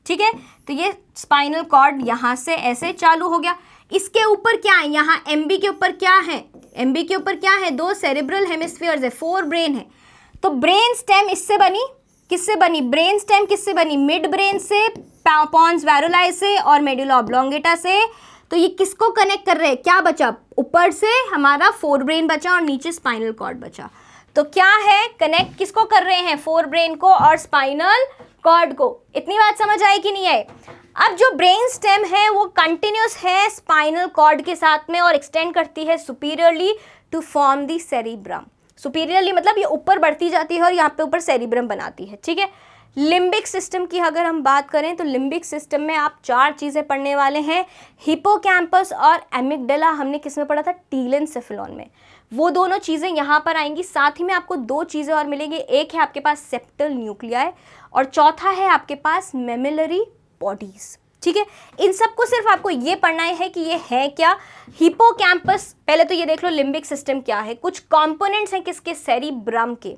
ठीक है, तो ये स्पाइनल कॉर्ड यहाँ से ऐसे चालू हो गया। इसके ऊपर क्या है? यहाँ एमबी के ऊपर क्या है? एमबी के ऊपर क्या है? 2 सेरेब्रल हेमिस्फीयर्स है, 4 ब्रेन है। तो ब्रेन स्टेम इससे बनी, किससे बनी? ब्रेन स्टेम किससे बनी? मिड ब्रेन से, पॉन्स वेरुलाe से और मेडुला ऑब्लोंगेटा से। तो ये किसको कनेक्ट कर रहे हैं? क्या बचा? ऊपर से हमारा 4 ब्रेन बचा और नीचे स्पाइनल कॉर्ड बचा। तो क्या है? कनेक्ट किसको कर रहे हैं? 4 ब्रेन को और स्पाइनल कॉर्ड को। इतनी बात समझ आई कि नहीं है? अब जो ब्रेन स्टेम है वो कंटिन्यूस है स्पाइनल कॉर्ड के साथ में और एक्सटेंड करती है superiorly to form the cerebrum. Superiorly मतलब ये ऊपर बढ़ती जाती है और यहाँ पे ऊपर सेरिब्रम बनाती है। ठीक है, लिम्बिक सिस्टम की अगर हम बात करें तो लिम्बिक सिस्टम में आप 4 चीज़ें पढ़ने वाले हैं। हिपोकैम्पस और एमिगडाला हमने किस में पढ़ा था? टीलेनसेफेलॉन में। वो दोनों चीज़ें यहाँ पर आएंगी। साथ ही में आपको 2 चीज़ें और मिलेंगी। एक है आपके पास सेप्टल न्यूक्लियाई और चौथा है आपके पास मेमिलरी बॉडीज। ठीक है, इन सबको सिर्फ आपको ये पढ़ना है कि ये है क्या। हिपोकैम्पस, पहले तो ये देख लो लिम्बिक सिस्टम क्या है। कुछ कंपोनेंट्स हैं किसके? सेरिब्रम के।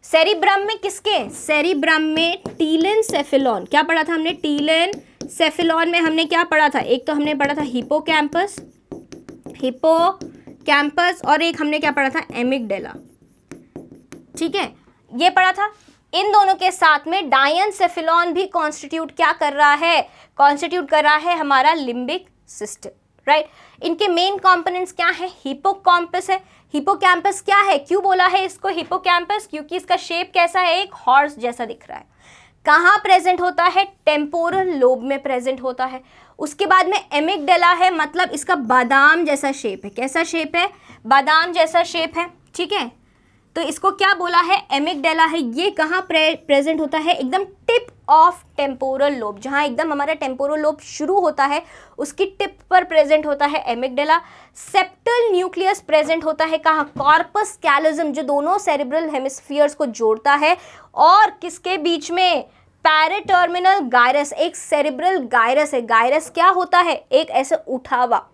सेरिब्रम में किसके? सेरिब्रम में टीलेनसेफेलॉन। क्या पढ़ा था हमने? टीलेनसेफेलॉन में हमने क्या पढ़ा था? एक तो हमने पढ़ा था हिपोकैम्पस, हिपोकैम्पस, और एक हमने क्या पढ़ा था? एमिगडाला। ठीक है, ये पढ़ा था। इन दोनों के साथ में डायनसेफेलॉन भी कॉन्स्टिट्यूट क्या कर रहा है? कॉन्स्टिट्यूट कर रहा है हमारा लिम्बिक सिस्टम। राइट, इनके मेन कंपोनेंट्स क्या है? हिपोकैम्पस है। हिपोकैम्पस क्या है? क्यों बोला है इसको हिपोकैम्पस? क्योंकि इसका शेप कैसा है? एक हॉर्स जैसा दिख रहा है। कहाँ प्रेजेंट होता है? टेम्पोरल लोब में प्रेजेंट होता है। उसके बाद में एमिगडाला है, मतलब इसका बादाम जैसा शेप है। कैसा शेप है? बादाम जैसा शेप है। ठीक है, तो इसको क्या बोला है? एमिगडाला है। ये कहाँ प्रेजेंट होता है? एकदम टिप ऑफ टेम्पोरल लोब, जहाँ एकदम हमारा टेम्पोरल लोब शुरू होता है उसकी टिप पर प्रेजेंट होता है एमिगडाला। सेप्टल न्यूक्लियस प्रेजेंट होता है कहाँ? कॉर्पस कैलोजम, जो दोनों सेरेब्रल हेमिस्फीयर्स को जोड़ता है। और किसके बीच में? पैराटर्मिनल गायरस, एक सेरेब्रल गायरस है। गायरस क्या होता है? एक ऐसे उठावा।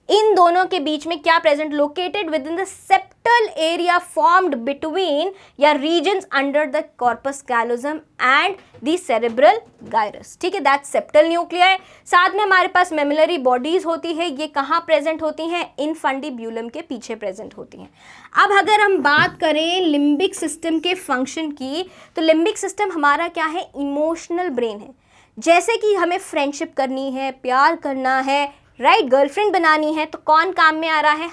इन दोनों के बीच में क्या present? Located with in the septal area formed between या regions under the corpus callosum and the cerebral gyrus. ठीक है, दैट सेप्टल न्यूक्लियाई। साथ में हमारे पास मेमिलरी बॉडीज होती है। ये कहाँ प्रेजेंट होती हैं? इनफंडिब्यूलम के पीछे प्रेजेंट होती हैं। अब अगर हम बात करें लिम्बिक सिस्टम के फंक्शन की, तो लिम्बिक सिस्टम हमारा क्या है? इमोशनल ब्रेन है। जैसे कि हमें फ्रेंडशिप करनी है, प्यार करना है, राइट, गर्लफ्रेंड बनानी है, तो कौन काम में आ रहा है?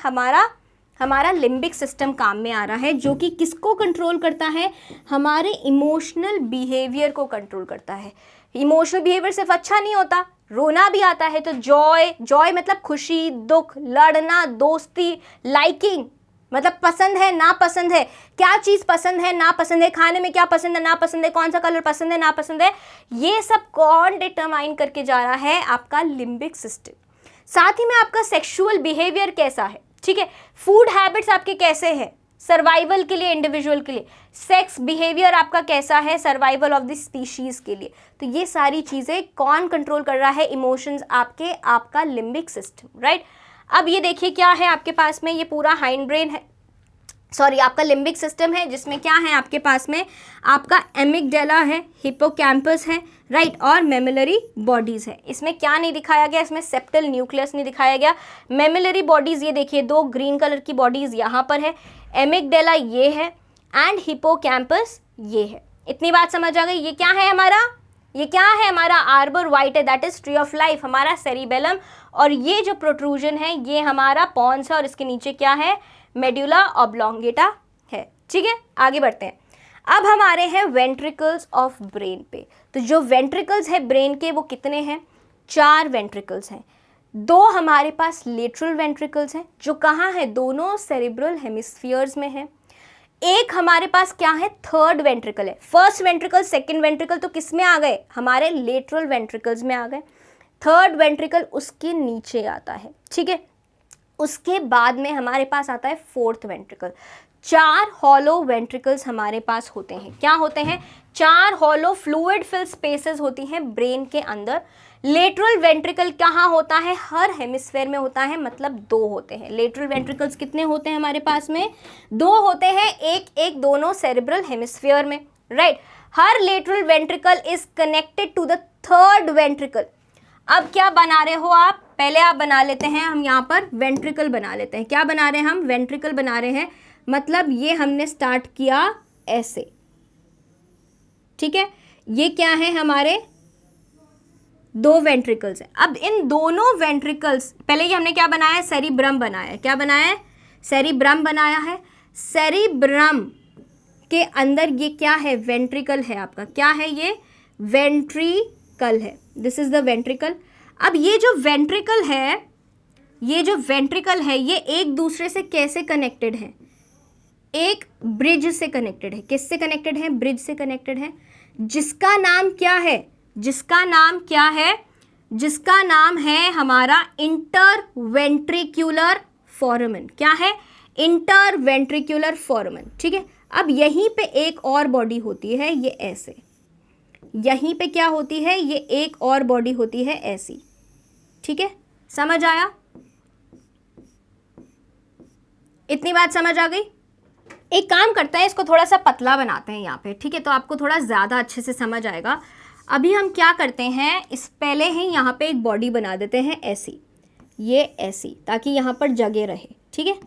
हमारा लिम्बिक सिस्टम काम में आ रहा है, जो कि किसको कंट्रोल करता है? हमारे इमोशनल बिहेवियर को कंट्रोल करता है। इमोशनल बिहेवियर सिर्फ अच्छा नहीं होता, रोना भी आता है। तो जॉय मतलब खुशी, दुख, लड़ना, दोस्ती, लाइकिंग मतलब पसंद है, ना पसंद है, क्या चीज़ पसंद है, ना पसंद है, खाने में क्या पसंद है, ना पसंद है, कौन सा कलर पसंद है, ना पसंद है, ये सब कौन डिटरमाइन करके जा रहा है? आपका लिम्बिक सिस्टम। साथ ही में आपका सेक्सुअल बिहेवियर कैसा है। ठीक है, फूड हैबिट्स आपके कैसे हैं सर्वाइवल के लिए, इंडिविजुअल के लिए। सेक्स बिहेवियर आपका कैसा है सर्वाइवल ऑफ द स्पीशीज के लिए। तो ये सारी चीज़ें कौन कंट्रोल कर रहा है? इमोशंस आपका लिम्बिक सिस्टम। राइट, अब ये देखिए क्या है आपके पास में, ये पूरा हाइंड ब्रेन है, सॉरी आपका लिम्बिक सिस्टम है, जिसमें क्या है आपके पास में? आपका एमिगडाला है, हिपोकैम्पस है, राइट, और मेमिलरी बॉडीज़ है। इसमें क्या नहीं दिखाया गया? इसमें सेप्टल न्यूक्लियस नहीं दिखाया गया। मेमिलरी बॉडीज़ ये देखिए, 2 ग्रीन कलर की बॉडीज़ यहाँ पर है, एमिगडाला ये है एंड हिपोकैम्पस ये है। इतनी बात समझ आ गई? ये क्या है हमारा? ये क्या है हमारा? आर्बर वाइट है, that is tree of life, हमारा सेरिबेलम। और ये जो प्रोट्रूजन है ये हमारा पॉन्स है, और इसके नीचे क्या है? मेडुला ऑब्लोंगेटा है। ठीक है, आगे बढ़ते हैं। अब हम आ रहे हैं वेंट्रिकल्स ऑफ ब्रेन पे। तो जो वेंट्रिकल्स है ब्रेन के वो कितने हैं? 4 वेंट्रिकल्स हैं। 2 हमारे पास लेटरल वेंट्रिकल्स हैं जो कहाँ है? दोनों सेरिब्रल हेमिस्फीयर्स में है। एक हमारे पास क्या है? थर्ड वेंट्रिकल है। फर्स्ट वेंट्रिकल, सेकंड वेंट्रिकल तो किस में आ गए? हमारे लेटरल वेंट्रिकल्स में आ गए। थर्ड वेंट्रिकल उसके नीचे आता है, ठीक है। उसके बाद में हमारे पास आता है फोर्थ वेंट्रिकल। 4 हॉलो वेंट्रिकल्स हमारे पास होते हैं। क्या होते हैं? 4 हॉलो फ्लूइड फिल स्पेसेस होती हैं ब्रेन के अंदर। लेटरल वेंट्रिकल कहाँ होता है? हर हेमिस्फेयर में होता है, मतलब 2 होते हैं। लेटरल वेंट्रिकल्स कितने होते हैं हमारे पास में? 2 होते हैं, एक दोनों सेरिब्रल हेमिस्फेयर में, राइट। हर lateral ventricle is connected to the third ventricle. अब क्या बना रहे हो आप? पहले आप बना लेते हैं, हम यहाँ पर वेंट्रिकल बना लेते हैं। क्या बना रहे हैं हम? वेंट्रिकल बना रहे हैं। मतलब ये हमने स्टार्ट किया ऐसे, ठीक है। ये क्या है? हमारे 2 वेंट्रिकल्स हैं। अब इन दोनों वेंट्रिकल्स, पहले ये हमने क्या बनाया है? सेरिब्रम बनाया है। क्या बनाया है? सेरिब्रम बनाया है। सेरिब्रम के अंदर ये क्या है? वेंट्रिकल है आपका। क्या है ये? वेंट्रिकल है। This is the ventricle. अब ये जो वेंट्रिकल है, ये एक दूसरे से कैसे कनेक्टेड है? एक ब्रिज से कनेक्टेड है। किससे कनेक्टेड है? ब्रिज से कनेक्टेड है, जिसका नाम क्या है? जिसका नाम है हमारा इंटरवेंट्रिकुलर फोरामेन। क्या है? इंटरवेंट्रिकुलर फोरामेन, ठीक है। अब यहीं पे एक और बॉडी होती है, ये ऐसे। यहीं पे क्या होती है? ये एक और बॉडी होती है ऐसी, ठीक है। समझ आया? इतनी बात समझ आ गई? एक काम करते हैं, इसको थोड़ा सा पतला बनाते हैं यहाँ पे, ठीक है, तो आपको थोड़ा ज़्यादा अच्छे से समझ आएगा। अभी हम क्या करते हैं, इस पहले ही यहाँ पे एक बॉडी बना देते हैं ऐसी, ये ऐसी, ताकि यहाँ पर जगह रहे, ठीक है।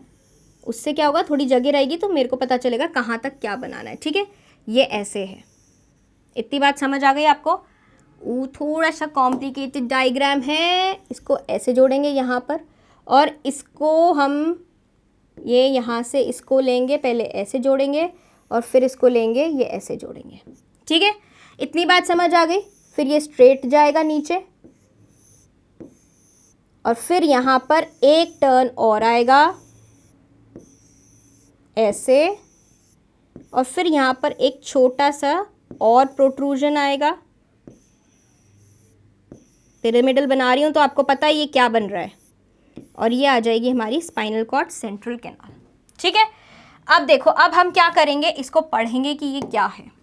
उससे क्या होगा? थोड़ी जगह रहेगी तो मेरे को पता चलेगा कहाँ तक क्या बनाना है, ठीक है। ये ऐसे है। इतनी बात समझ आ गई आपको? वो थोड़ा सा कॉम्प्लिकेटेड डायग्राम है। इसको ऐसे जोड़ेंगे यहाँ पर, और इसको हम ये यहाँ से इसको लेंगे, पहले ऐसे जोड़ेंगे और फिर इसको लेंगे, ये ऐसे जोड़ेंगे, ठीक है। इतनी बात समझ आ गई? फिर ये स्ट्रेट जाएगा नीचे, और फिर यहाँ पर एक टर्न और आएगा ऐसे, और फिर यहाँ पर एक छोटा सा और प्रोट्रूजन आएगा। पिरामिडल बना रही हूँ तो आपको पता है ये क्या बन रहा है, और ये आ जाएगी हमारी स्पाइनल कॉर्ड सेंट्रल कैनाल, ठीक है। अब देखो, अब हम क्या करेंगे, इसको पढ़ेंगे कि ये क्या है।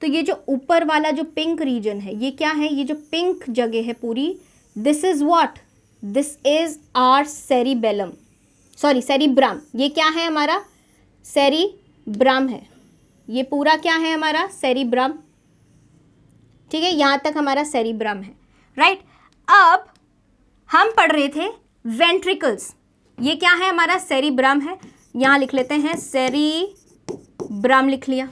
तो ये जो ऊपर वाला जो पिंक रीजन है, ये क्या है? ये जो पिंक जगह है पूरी, this is what? This is our cerebellum, sorry cerebrum. ये क्या है? हमारा सेरिब्रम है। ये पूरा क्या है? हमारा सेरिब्रम, ठीक है। यहाँ तक हमारा सेरिब्रम है, राइट। अब हम पढ़ रहे थे वेंट्रिकल्स। ये क्या है? हमारा सेरिब्रम है। यहाँ लिख लेते हैं सेरिब्रम, लिख लिया।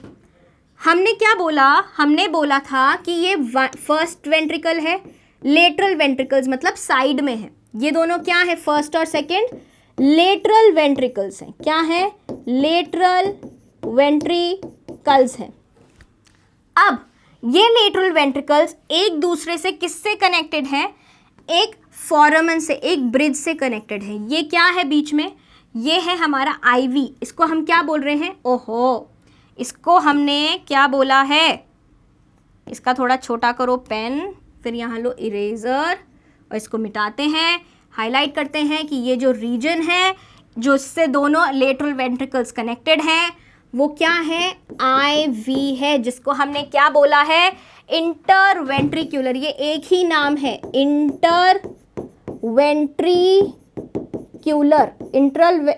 हमने क्या बोला? हमने बोला था कि ये फर्स्ट वेंट्रिकल है, लेटरल वेंट्रिकल्स मतलब साइड में है। ये दोनों क्या है? फर्स्ट और सेकंड लेटरल वेंट्रिकल्स हैं। क्या है? लेटरल वेंट्रिकल्स हैं। अब ये लेटरल वेंट्रिकल्स एक दूसरे से किससे कनेक्टेड हैं? एक फोरामेन से, एक ब्रिज से कनेक्टेड है। ये क्या है बीच में? ये है हमारा आईवी। इसको हम क्या बोल रहे हैं? ओहो, इसको हमने क्या बोला है? इसका थोड़ा छोटा करो पेन, फिर यहाँ लो इरेजर, और इसको मिटाते हैं, हाईलाइट करते हैं कि ये जो रीजन है जो इससे दोनों लेटरल वेंट्रिकल्स कनेक्टेड हैं, वो क्या है? आईवी है, जिसको हमने क्या बोला है? इंटरवेंट्रिकुलर। ये एक ही नाम है,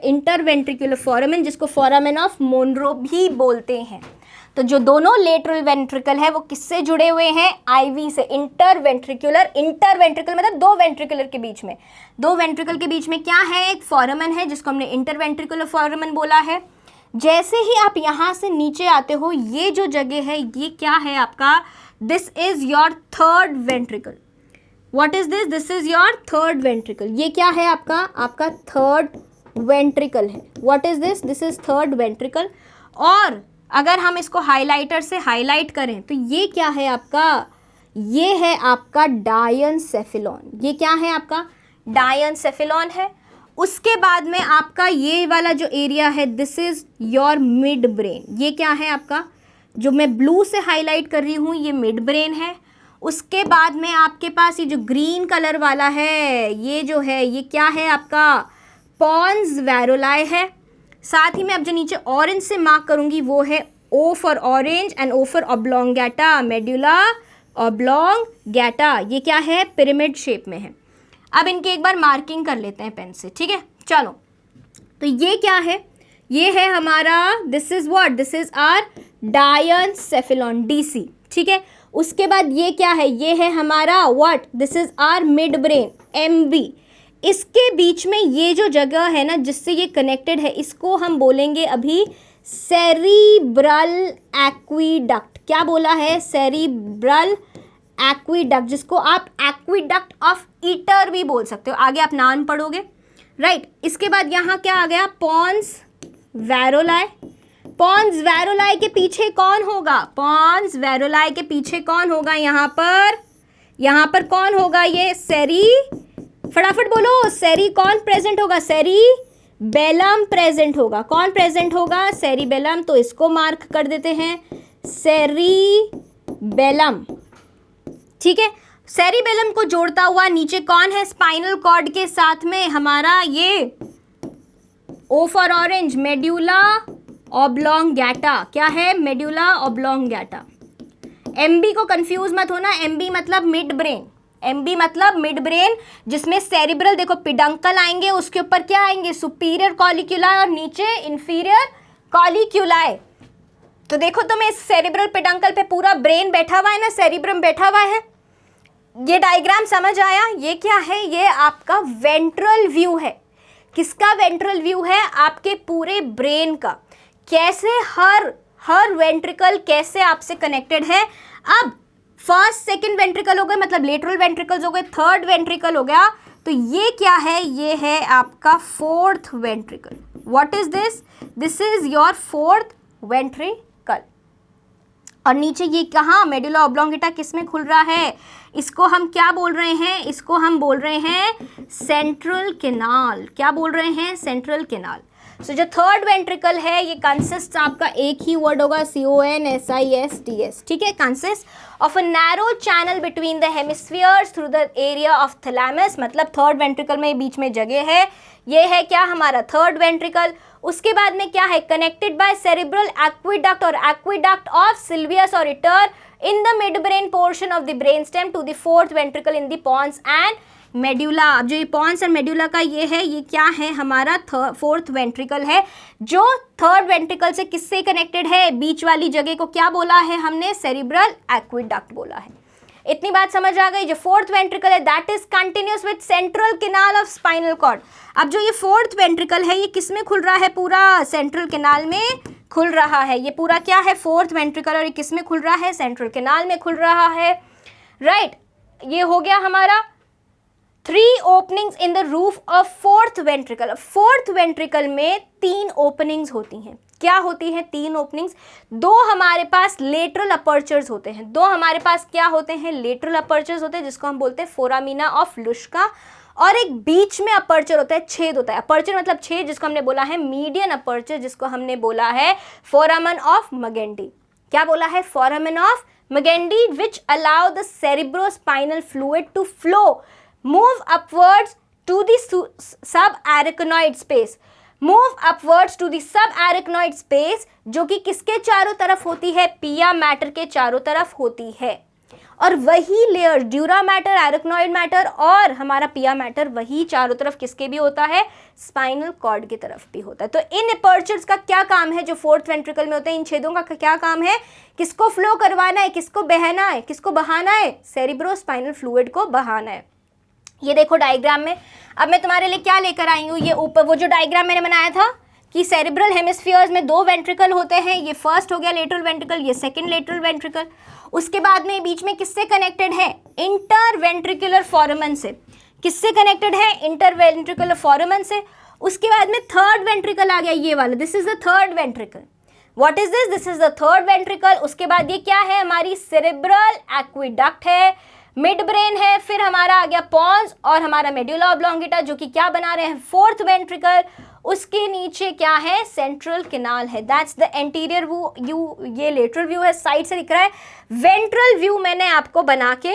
इंटरवेंट्रिकुलर फोरामेन, जिसको फोरामेन ऑफ मोनरो भी बोलते हैं। तो जो दोनों लेटरल वेंट्रिकल है वो किससे जुड़े हुए हैं? आईवी से। इंटरवेंट्रिकुलर मतलब 2 वेंट्रिकुलर के बीच में, 2 वेंट्रिकल के बीच में क्या है? एक फोरामेन है, जिसको हमने इंटरवेंट्रिकुलर फोरामेन बोला है। जैसे ही आप यहाँ से नीचे आते हो, ये जो जगह है ये क्या है आपका? This is your third ventricle. What is this? This is your third ventricle. ये क्या है आपका? आपका थर्ड वेंट्रिकल है। What is this? This is third ventricle. और अगर हम इसको हाइलाइटर से हाईलाइट करें तो ये क्या है आपका, ये है आपका डायनसेफेलॉन। ये क्या है आपका, डायनसेफेलॉन है। उसके बाद में आपका ये वाला जो एरिया है, this is your mid brain. ये क्या है आपका, जो मैं ब्लू से हाईलाइट कर रही हूँ, ये मिड ब्रेन है। उसके बाद में आपके पास ये जो ग्रीन कलर वाला है, ये जो है ये क्या है आपका, पॉन्स वैरोलाई है। साथ ही में अब जो नीचे ऑरेंज से मार्क करूंगी वो है O for orange and O for oblongata, medulla oblongata. ये क्या है, पिरामिड शेप में है। अब इनकी एक बार मार्किंग कर लेते हैं पेन से, ठीक है। चलो, तो ये क्या है, ये है हमारा, this is what, this is our diencephalon, DC, ठीक है। उसके बाद ये क्या है, ये है हमारा what, this is our midbrain, MB. इसके बीच में ये जो जगह है ना जिससे ये कनेक्टेड है, इसको हम बोलेंगे अभी सेरिब्रल एक्वीडक्ट। क्या बोला है, सेरिब्रल एक्वीडक्ट, जिसको आप एक्वीडक्ट ऑफ ईटर भी बोल सकते हो, आगे आप नाम पढ़ोगे, राइट। इसके बाद यहाँ क्या आ गया, पॉन्स वैरोलाई। पॉन्स वैरोलाई के पीछे कौन होगा, पॉन्स वैरोलाई के पीछे कौन होगा, यहाँ पर कौन होगा, ये सेरी, फटाफट बोलो, सेरी कौन प्रेजेंट होगा, सेरिबेलम प्रेजेंट होगा। कौन प्रेजेंट होगा, सेरिबेलम। तो इसको मार्क कर देते हैं, सेरिबेलम, ठीक है। सेरिबेलम को जोड़ता हुआ नीचे कौन है, स्पाइनल कॉर्ड के साथ में हमारा ये O for orange, medulla oblongata. क्या है, मेड्यूला ऑब्लोंगेटा। एमबी को कंफ्यूज मत होना, एमबी मतलब मिड ब्रेन, एमबी मतलब मिड ब्रेन, जिसमें सेरिब्रल देखो पिडंकल आएंगे, उसके ऊपर क्या आएंगे, सुपीरियर कॉलिक्यूलाई और नीचे इंफीरियर कॉलिक्यूलाई। तो देखो तुम्हें इस सेरिब्रल पिडंकल पे पूरा ब्रेन बैठा हुआ है ना, सेरिब्रम बैठा हुआ है। ये डायग्राम समझ आया, ये क्या है, ये आपका वेंट्रल व्यू है। किसका वेंट्रल व्यू है, आपके पूरे ब्रेन का। कैसे हर वेंट्रिकल कैसे आपसे कनेक्टेड है। अब फर्स्ट सेकंड वेंट्रिकल हो गए, मतलब लेटरल वेंट्रिकल्स हो गए, थर्ड वेंट्रिकल हो गया, तो ये क्या है, ये है आपका fourth ventricle. What is this, this is your fourth ventricle. और नीचे ये कहाँ, मेडुला ऑब्लोंगेटा किस में खुल रहा है, इसको हम क्या बोल रहे हैं, इसको हम बोल रहे हैं सेंट्रल कैनाल। क्या बोल रहे हैं, सेंट्रल कैनाल। सो जो थर्ड वेंट्रिकल है ये कंसिस्ट, आपका एक ही वर्ड होगा, CONSISTS, ठीक है। Consist of a narrow channel between the hemispheres through the area of thalamus, मतलब थर्ड वेंट्रिकल में बीच में जगह है, ये है क्या हमारा थर्ड वेंट्रिकल। उसके बाद में क्या है, कनेक्टेड बाय सेरिब्रल एक्वीडक्ट और एक्वीडक्ट ऑफ सिल्वियस और iter in the midbrain portion of the brain stem to the fourth ventricle in the pons and medulla. अब जो ये पॉन्स और मेड्यूला का ये है, ये क्या है हमारा फोर्थ वेंट्रिकल है, जो थर्ड वेंट्रिकल से किससे कनेक्टेड है, बीच वाली जगह को क्या बोला है हमने, सेरिब्रल एक्वीडक्ट बोला है। इतनी बात समझ आ गई। जो फोर्थ वेंट्रिकल है that is continuous with central canal of spinal cord. अब जो ये फोर्थ वेंट्रिकल है ये किस में खुल रहा है, पूरा सेंट्रल कैनाल में खुल रहा है। ये पूरा क्या है, फोर्थ वेंट्रिकल, और ये किस में खुल रहा है, सेंट्रल कैनाल में खुल रहा है, राइट। ये हो गया हमारा 3 openings in the roof of fourth ventricle. Fourth ventricle में 3 ओपनिंग्स होती हैं। क्या होती हैं 3 ओपनिंग्स, 2 हमारे पास लेटरल अपर्चर्स होते हैं, 2 हमारे पास क्या होते हैं, लेटरल अपर्चर्स होते हैं, जिसको हम बोलते हैं फोरामिना ऑफ लुश्का, और एक बीच में अपर्चर होता है, छेद होता है। अपर्चर मतलब छेद, जिसको हमने बोला है मीडियन अपर्चर, जिसको हमने बोला है फोरामन ऑफ मगेंडी। क्या बोला है, foramen of Magendie, which allow the cerebrospinal fluid to flow, move upwards to the subarachnoid space, move upwards to the subarachnoid space, जो कि किसके चारों तरफ होती है, पिया मैटर के चारों तरफ होती है। और वही लेयर ड्यूरा मैटर, एरिकनॉइड मैटर और हमारा पिया मैटर, वही चारों तरफ किसके भी होता है, स्पाइनल कॉर्ड की तरफ भी होता है। तो इन अपर्चर्स का क्या काम है, जो फोर्थ वेंट्रिकल में होते हैं, इन छेदों का क्या काम है, किसको फ्लो करवाना है, किसको बहना है, किसको बहाना है, सेरिब्रोस्पाइनल फ्लूइड को बहाना है। ये देखो डायग्राम में, अब मैं तुम्हारे लिए क्या लेकर आई हूँ, ये ऊपर वो जो डायग्राम मैंने बनाया था कि सेरिब्रल हेमिस्फीयर्स में 2 वेंट्रिकल होते हैं, ये फर्स्ट हो गया लेटरल वेंट्रिकल, ये सेकंड लेटरल वेंट्रिकल। उसके बाद में बीच में किससे कनेक्टेड है, इंटरवेंट्रिकुलर फोरामन से। किससे कनेक्टेड है, इंटरवेंट्रिकुलर फोरामन से। उसके बाद में थर्ड वेंट्रिकल आ गया, ये वाला, this is the third ventricle. What is this? This is the third ventricle. उसके बाद ये क्या है? हमारी सेरेब्रल एक्विडक्ट है, मिड ब्रेन है, फिर हमारा आ गया पॉन्स और हमारा मेडुला ऑब्लोंगेटा जो कि क्या बना रहे हैं? Fourth ventricle. उसके नीचे क्या है? सेंट्रल कैनाल है। That's the anterior view. ये लेटरल व्यू है, साइड से दिख रहा है। वेंट्रल व्यू मैंने आपको बना के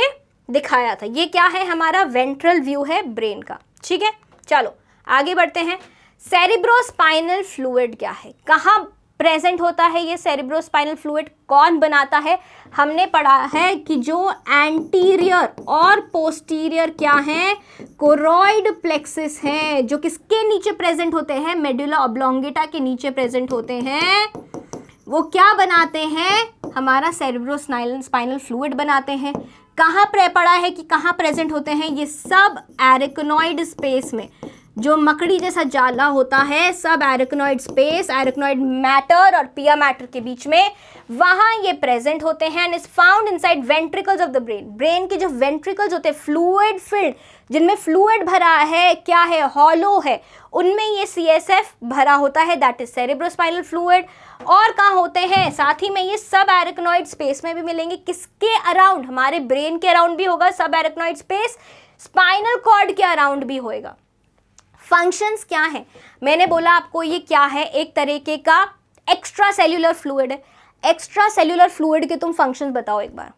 दिखाया था। ये क्या है? हमारा वेंट्रल व्यू है ब्रेन का। ठीक है, चलो आगे बढ़ते हैं। सेरिब्रोस्पाइनल फ्लूइड क्या है? कहाँ प्रेजेंट होता है ये सेरिब्रोस्पाइनल फ्लूइड? कौन बनाता है? हमने पढ़ा है कि जो एंटीरियर और पोस्टीरियर क्या है? कोरॉइड प्लेक्सिस है, जो किसके नीचे प्रेजेंट होते हैं? मेडुला ऑब्लोंगेटा के नीचे प्रेजेंट होते हैं। वो क्या बनाते हैं? हमारा सेरिब्रोस्पाइनल फ्लूइड बनाते हैं। कहाँ पढ़ा है कि कहाँ प्रेजेंट होते हैं? ये सब एरिकनॉइड स्पेस में, जो मकड़ी जैसा जाला होता है, सब एरिकनॉइड स्पेस, एरिकनॉइड मैटर और पिया मैटर के बीच में, वहाँ ये प्रेजेंट होते हैं। And is found inside ventricles of the brain. Brain के जो वेंट्रिकल्स होते हैं फ्लूइड फिल्ड, जिनमें फ्लूइड भरा है, क्या है? हॉलो है, उनमें ये CSF भरा होता है, दैट इज सेरिब्रोस्पाइनल फ्लूइड। और कहाँ होते हैं? साथ ही में ये सब एरिकनॉइड स्पेस में भी मिलेंगे। किसके अराउंड? हमारे ब्रेन के अराउंड भी होगा सब एरिकनॉइड स्पेस, स्पाइनल कॉर्ड के अराउंड भी होएगा। फंक्शंस क्या है? मैंने बोला आपको ये क्या है? एक तरीके का एक्स्ट्रा सेल्यूलर फ्लूइड है। एक्स्ट्रा सेल्यूलर फ्लूइड के तुम फंक्शंस बताओ एक बार।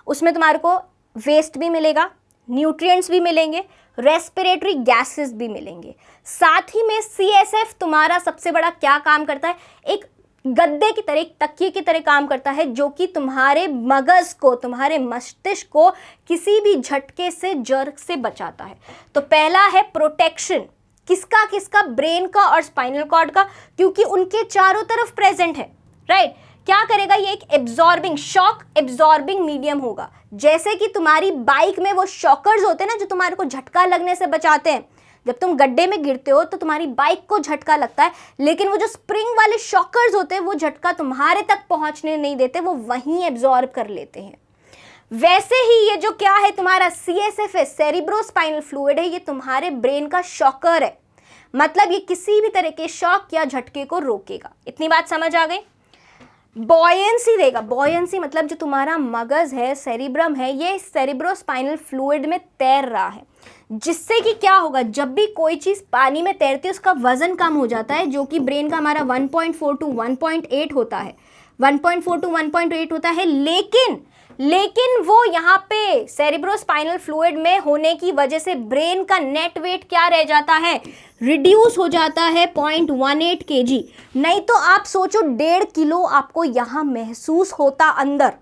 उसमें तुम्हारे को वेस्ट भी मिलेगा, न्यूट्रिएंट्स भी मिलेंगे, रेस्पिरेटरी गैसेस भी मिलेंगे। साथ ही में CSF तुम्हारा सबसे बड़ा क्या काम करता है? एक गद्दे की तरह, एक तकिए की तरह काम करता है, जो कि तुम्हारे मगज को, तुम्हारे मस्तिष्क को किसी भी झटके से, जर्क से बचाता है। तो पहला है प्रोटेक्शन। किसका किसका? ब्रेन का और स्पाइनल कॉर्ड का, क्योंकि उनके चारों तरफ प्रेजेंट है, राइट। क्या करेगा? ये एक एब्जॉर्बिंग, शॉक एब्जॉर्बिंग मीडियम होगा। जैसे कि तुम्हारी बाइक में वो शॉकर्स होते हैं ना, जो तुम्हारे को झटका लगने से बचाते हैं। जब तुम गड्ढे में गिरते हो तो तुम्हारी बाइक को झटका लगता है, लेकिन वो जो स्प्रिंग वाले शॉकर्स होते हैं वो झटका तुम्हारे तक पहुंचने नहीं देते, वो वहीं एब्जॉर्ब कर लेते हैं। वैसे ही ये जो क्या है तुम्हारा CSF है, सेरिब्रोस्पाइनल फ्लूइड है, ये तुम्हारे ब्रेन का शॉकर है। मतलब ये किसी भी तरह के शॉक या झटके को रोकेगा। इतनी बात समझ आ गई? बॉयंसी देगा। बॉयंसी मतलब जो तुम्हारा मगज है, सेरिब्रम है, ये सेरिब्रोस्पाइनल फ्लूइड में तैर रहा है, जिससे कि क्या होगा? जब भी कोई चीज़ पानी में तैरती है उसका वजन कम हो जाता है, जो कि ब्रेन का हमारा 1.4 to 1.8 होता है। 1.4 to 1.8 होता है, लेकिन वो यहाँ पे सेरिब्रोस्पाइनल फ्लूइड में होने की वजह से ब्रेन का नेट वेट क्या रह जाता है? रिड्यूस हो जाता है 0.18 kg। नहीं तो आप सोचो 1.5 किलो आपको यहाँ महसूस होता अंदर।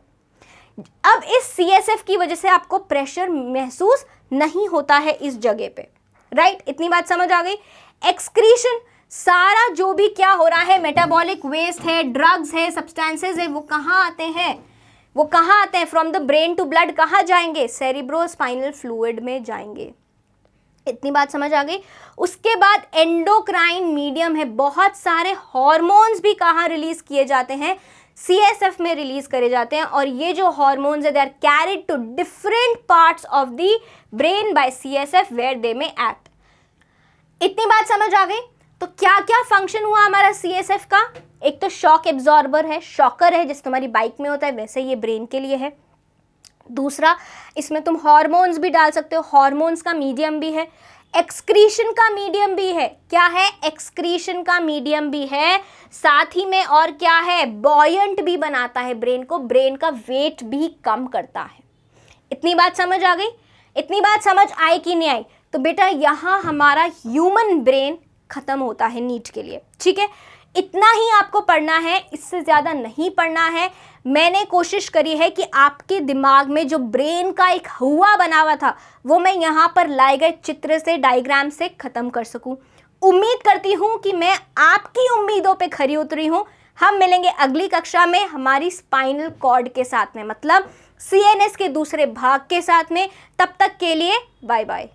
अब इस CSF की वजह से आपको प्रेशर महसूस नहीं होता है इस जगह पे, राइट। इतनी बात समझ आ गई? एक्सक्रीशन, सारा जो भी क्या हो रहा है, मेटाबॉलिक वेस्ट है, ड्रग्स है, सब्सटेंसेस है, वो कहाँ आते हैं? वो कहाँ आते हैं? From the brain to blood कहाँ जाएंगे? सेरिब्रोस्पाइनल फ्लूइड में जाएंगे। इतनी बात समझ आ गई? उसके बाद एंडोक्राइन मीडियम है। बहुत सारे हॉर्मोन्स भी कहाँ रिलीज किए जाते हैं? CSF में रिलीज करे जाते हैं। और ये जो हॉर्मोन्स है, they are carried to different parts of the brain by CSF where they may act. इतनी बात समझ आ गई? तो क्या क्या फंक्शन हुआ हमारा CSF का? एक तो शॉक एब्जॉर्बर है, शॉकर है, जैसे तुम्हारी बाइक में होता है वैसे ये ब्रेन के लिए है। दूसरा, इसमें तुम हॉर्मोन्स भी डाल सकते हो, हॉर्मोन्स का मीडियम भी है। एक्सक्रीशन का मीडियम भी है। क्या है? एक्सक्रीशन का मीडियम भी है। साथ ही में और क्या है? बॉयंट भी बनाता है ब्रेन को, ब्रेन का वेट भी कम करता है। इतनी बात समझ आ गई? इतनी बात समझ आई कि नहीं आई? तो बेटा यहाँ हमारा ह्यूमन ब्रेन खत्म होता है नीट के लिए, ठीक है। इतना ही आपको पढ़ना है, इससे ज़्यादा नहीं पढ़ना है। मैंने कोशिश करी है कि आपके दिमाग में जो ब्रेन का एक हुआ बना हुआ था वो मैं यहाँ पर लाए गए चित्र से, डायग्राम से ख़त्म कर सकूँ। उम्मीद करती हूँ कि मैं आपकी उम्मीदों पे खरी उतरी हूँ। हम मिलेंगे अगली कक्षा में हमारी स्पाइनल कॉर्ड के साथ में, मतलब CNS के दूसरे भाग के साथ में। तब तक के लिए बाय बाय।